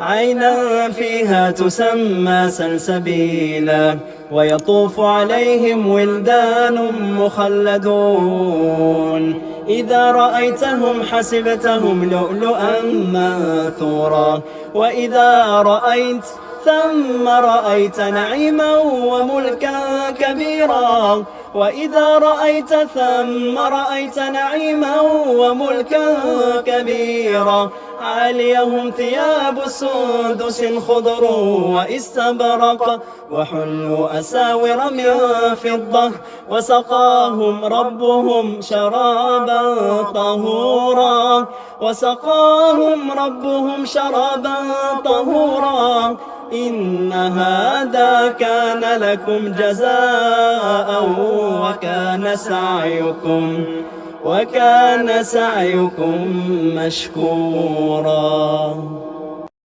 عينا فيها تسمى سلسبيلا ويطوف عليهم ولدان مخلدون إذا رأيتهم حسبتهم لؤلؤا منثورا وإذا رأيت ثم رأيت نعيما وملكا كبيرا وإذا رأيت ثم رأيت نعيما وملكا كبيرا عاليهم ثياب سندس خضر واستبرق وحلوا أساور من فضة وسقاهم ربهم شرابا طهورا وسقاهم ربهم شرابا طهورا إن هذا كان لكم جزاء وكان سعيكم مشكورا.